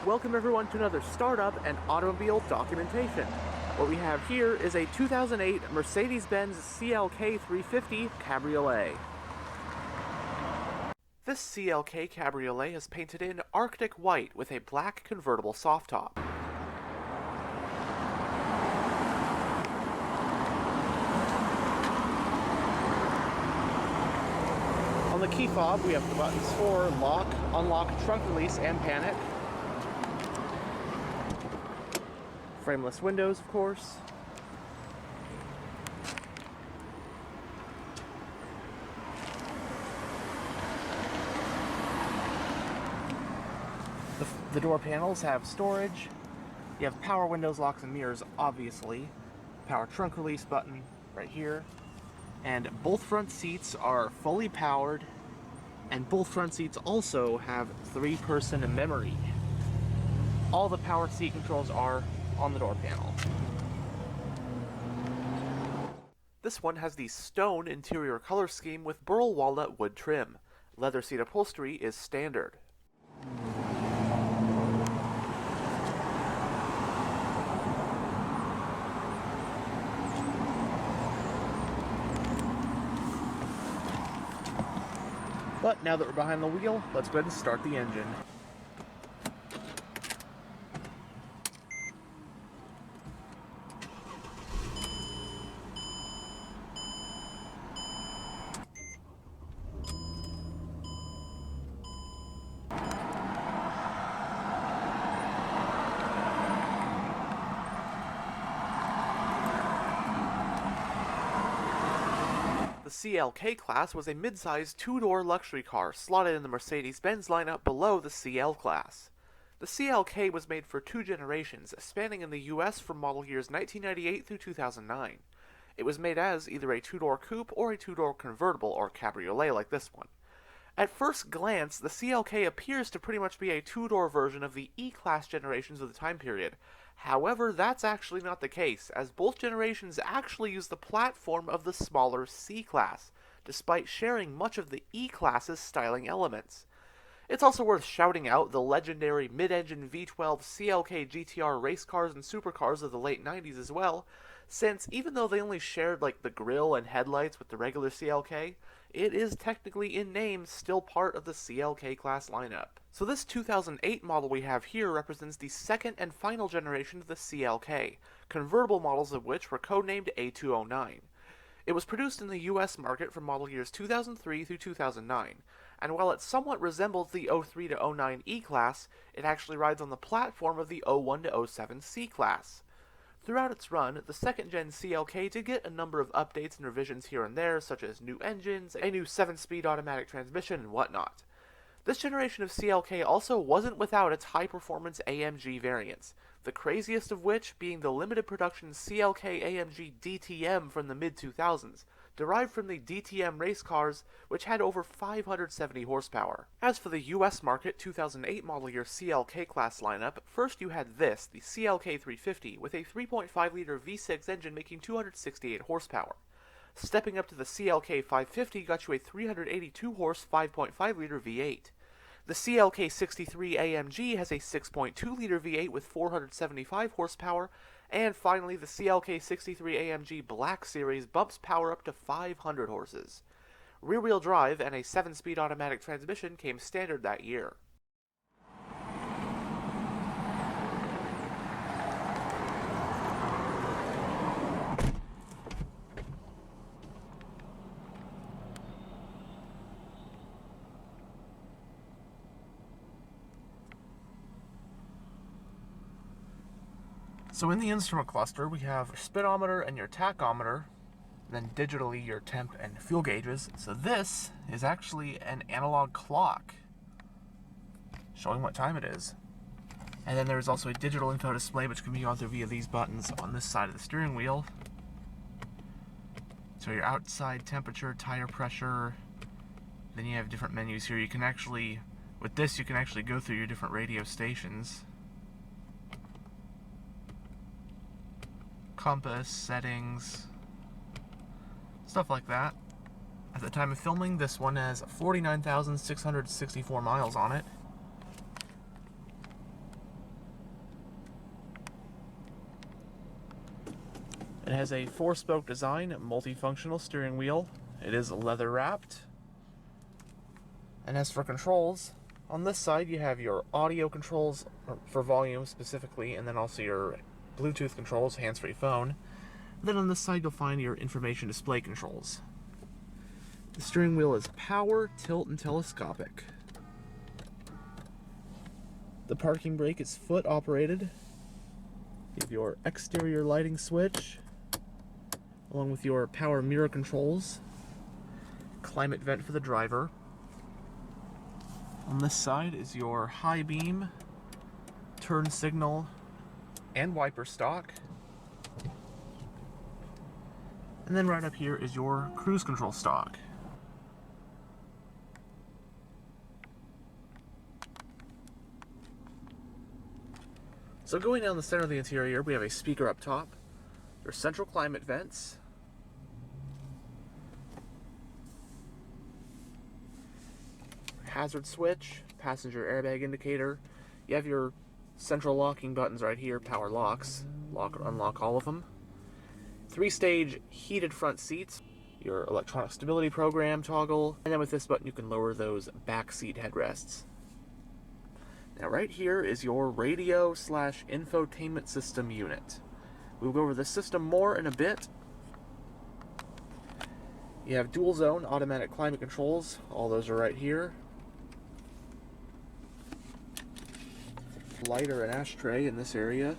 Welcome everyone to another startup and automobile documentation. What we have here is a 2008 Mercedes-Benz CLK-350 Cabriolet. This CLK Cabriolet is painted in Arctic white with a black convertible soft top. On the key fob, we have the buttons for lock, unlock, trunk release, and panic. Frameless windows, of course. The door panels have storage. You have power windows, locks, and mirrors, obviously. Power trunk release button right here. And both front seats are fully powered, and both front seats also have 3-person memory. All the power seat controls are on the door panel. This one has the stone interior color scheme with burl walnut wood trim. Leather seat upholstery is standard. But now that we're behind the wheel, let's go ahead and start the engine. The CLK-Class was a mid-size 2-door luxury car slotted in the Mercedes-Benz lineup below the CL-Class. The CLK was made for 2 generations, spanning in the US from model years 1998 through 2009. It was made as either a 2-door coupe or a 2-door convertible or cabriolet like this one. At first glance, the CLK appears to pretty much be a 2-door version of the E-Class generations of the time period. However, that's actually not the case, as both generations actually use the platform of the smaller C-Class, despite sharing much of the E-Class's styling elements. It's also worth shouting out the legendary mid-engine V12 CLK GTR race cars and supercars of the late 90s as well, since even though they only shared the grille and headlights with the regular CLK, it is technically in name still part of the CLK-Class lineup. So this 2008 model we have here represents the second and final generation of the CLK, convertible models of which were codenamed A209. It was produced in the US market from model years 2003 through 2009, and while it somewhat resembles the 03 to 09 E-Class, it actually rides on the platform of the 01 to 07 C-Class. Throughout its run, the second-gen CLK did get a number of updates and revisions here and there, such as new engines, a new 7-speed automatic transmission, and whatnot. This generation of CLK also wasn't without its high-performance AMG variants, the craziest of which being the limited production CLK AMG DTM from the mid-2000s, derived from the DTM race cars, which had over 570 horsepower. As for the US market 2008 model year CLK-Class lineup, first you had this, the CLK-350, with a 3.5-liter V6 engine making 268 horsepower. Stepping up to the CLK-550 got you a 382-horse 5.5-liter V8. The CLK-63 AMG has a 6.2-liter V8 with 475 horsepower, and finally the CLK-63 AMG Black Series bumps power up to 500 horses. Rear-wheel drive and a 7-speed automatic transmission came standard that year. So in the instrument cluster, we have your speedometer and your tachometer, and then digitally your temp and fuel gauges. So this is actually an analog clock showing what time it is. And then there's also a digital info display which can be gone through via these buttons on this side of the steering wheel. So your outside temperature, tire pressure, then you have different menus here. You can actually, with this, you can actually go through your different radio stations. Compass, settings, stuff like that. At the time of filming, this one has 49,664 miles on it. It has a 4-spoke design, multifunctional steering wheel. It is leather wrapped. And as for controls, on this side you have your audio controls for volume specifically, and then also your Bluetooth controls, hands-free phone. Then on this side you'll find your information display controls. The steering wheel is power, tilt, and telescopic. The parking brake is foot operated. You have your exterior lighting switch, along with your power mirror controls, climate vent for the driver. On this side is your high beam, turn signal, and wiper stalk. And then right up here is your cruise control stalk. So going down the center of the interior, we have a speaker up top, your central climate vents, hazard switch, passenger airbag indicator. You have your central locking buttons right here, power locks, lock or unlock all of them. 3-stage heated front seats, your electronic stability program toggle, and then with this button you can lower those back seat headrests. Now right here is your radio / infotainment system unit. We'll go over the system more in a bit. You have dual zone automatic climate controls, all those are right here. Lighter and ashtray in this area.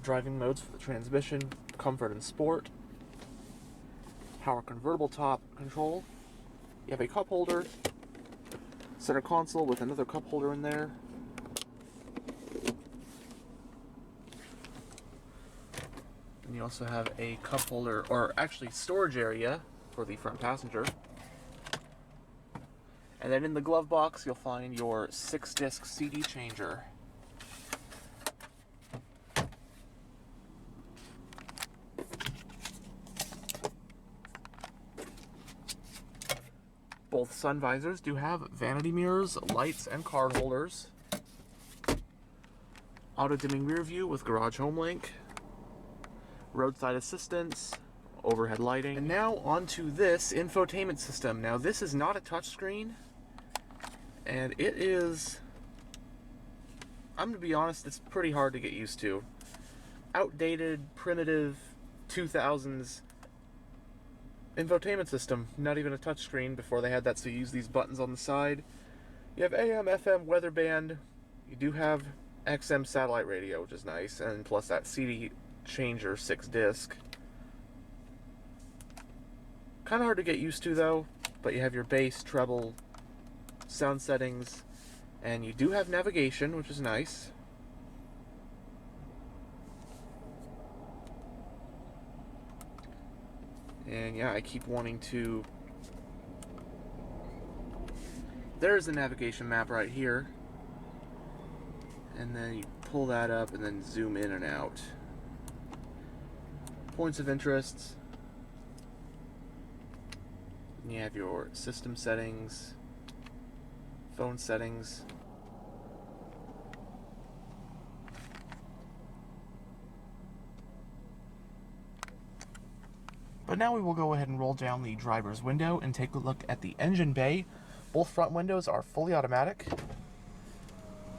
Driving modes for the transmission, comfort and sport. Power convertible top control. You have a cup holder, center console with another cup holder in there. And you also have a cup holder, or actually storage area for the front passenger. And then in the glove box you'll find your 6-disc CD changer. Both sun visors do have vanity mirrors, lights, and card holders. Auto-dimming rear view with garage home link. Roadside assistance, overhead lighting. And now onto this infotainment system. Now this is not a touchscreen, and it is, I'm gonna be honest, it's pretty hard to get used to. Outdated, primitive, 2000s infotainment system, not even a touchscreen before they had that, so you use these buttons on the side. You have AM, FM, weather band. You do have XM satellite radio, which is nice, and plus that CD changer 6-disc. Kind of hard to get used to though, but you have your bass, treble, sound settings, and you do have navigation, which is nice. And yeah, I keep wanting to... There's the navigation map right here. And then you pull that up and then zoom in and out. Points of interest. And you have your system settings, phone settings. But now we will go ahead and roll down the driver's window and take a look at the engine bay. Both front windows are fully automatic,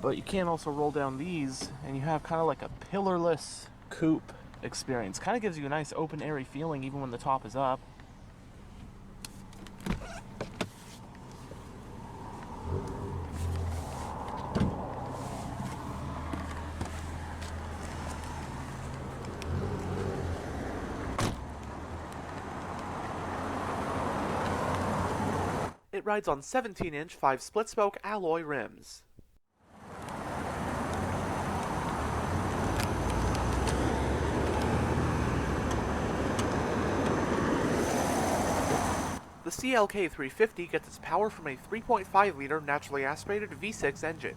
but you can also roll down these and you have kind of like a pillarless coupe experience. Kind of gives you a nice open airy feeling even when the top is up. It rides on 17-inch 5 split-spoke alloy rims. The CLK-350 gets its power from a 3.5-liter naturally aspirated V6 engine.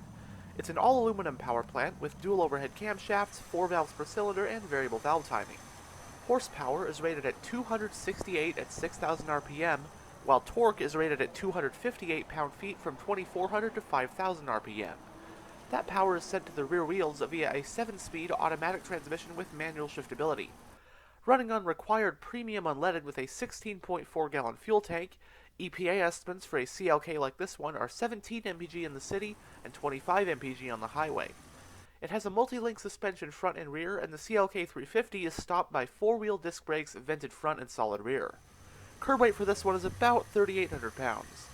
It's an all-aluminum power plant with dual overhead camshafts, 4 valves per cylinder, and variable valve timing. Horsepower is rated at 268 at 6,000 RPM, while torque is rated at 258 pound-feet from 2,400 to 5,000 RPM. That power is sent to the rear wheels via a 7-speed automatic transmission with manual shiftability. Running on required premium unleaded with a 16.4-gallon fuel tank, EPA estimates for a CLK like this one are 17 mpg in the city and 25 mpg on the highway. It has a multi-link suspension front and rear, and the CLK-350 is stopped by 4-wheel disc brakes, vented front, and solid rear. Curb weight for this one is about 3,800 pounds.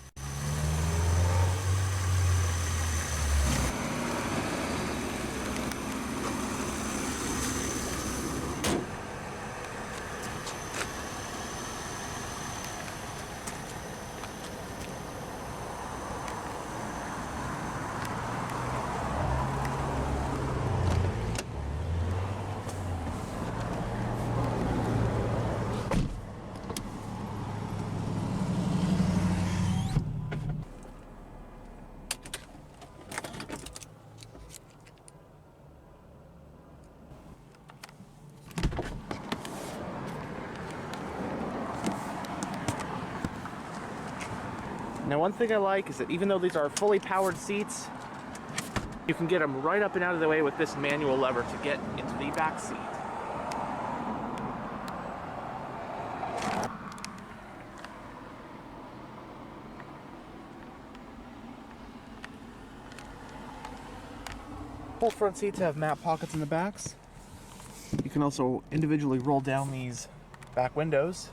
Now, one thing I like is that even though these are fully powered seats, you can get them right up and out of the way with this manual lever to get into the back seat. Both front seats have map pockets in the backs. You can also individually roll down these back windows.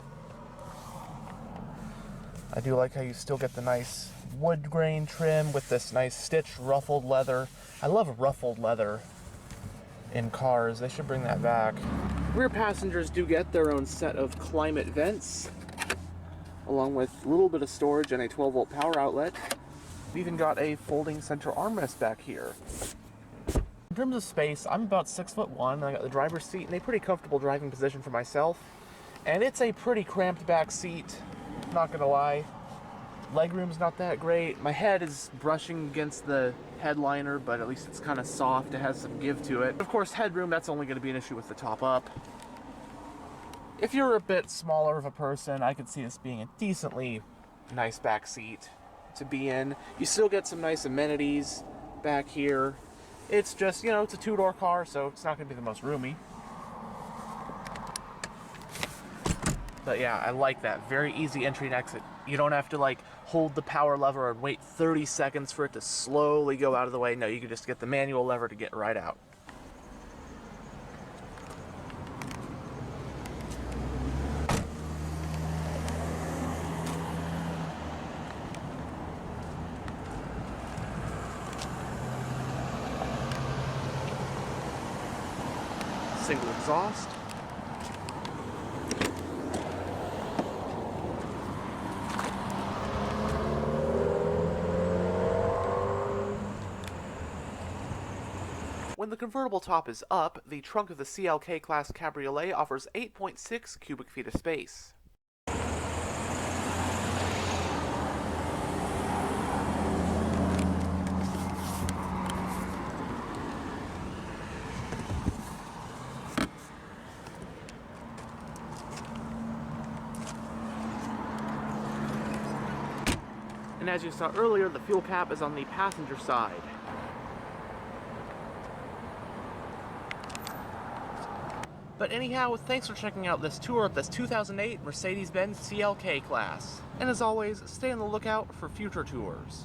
I do like how you still get the nice wood grain trim with this nice stitched ruffled leather. I love ruffled leather in cars. They should bring that back. Rear passengers do get their own set of climate vents, along with a little bit of storage and a 12-volt power outlet. We've even got a folding center armrest back here. In terms of space, I'm about 6'1", and I got the driver's seat in a pretty comfortable driving position for myself. And it's a pretty cramped back seat. Not gonna lie, legroom's not that great. My head is brushing against the headliner, but at least it's kind of soft. It has some give to it. Of course, headroom, that's only going to be an issue with the top up. If you're a bit smaller of a person, I could see this being a decently nice back seat to be in. You still get some nice amenities back here. It's just, you know, it's a two-door car, so it's not going to be the most roomy. But yeah, I like that. Very easy entry and exit. You don't have to like hold the power lever and wait 30 seconds for it to slowly go out of the way. No, you can just get the manual lever to get right out. Single exhaust. When the convertible top is up, the trunk of the CLK-Class Cabriolet offers 8.6 cubic feet of space. And as you saw earlier, the fuel cap is on the passenger side. But anyhow, thanks for checking out this tour of this 2008 Mercedes-Benz CLK-Class. And as always, stay on the lookout for future tours.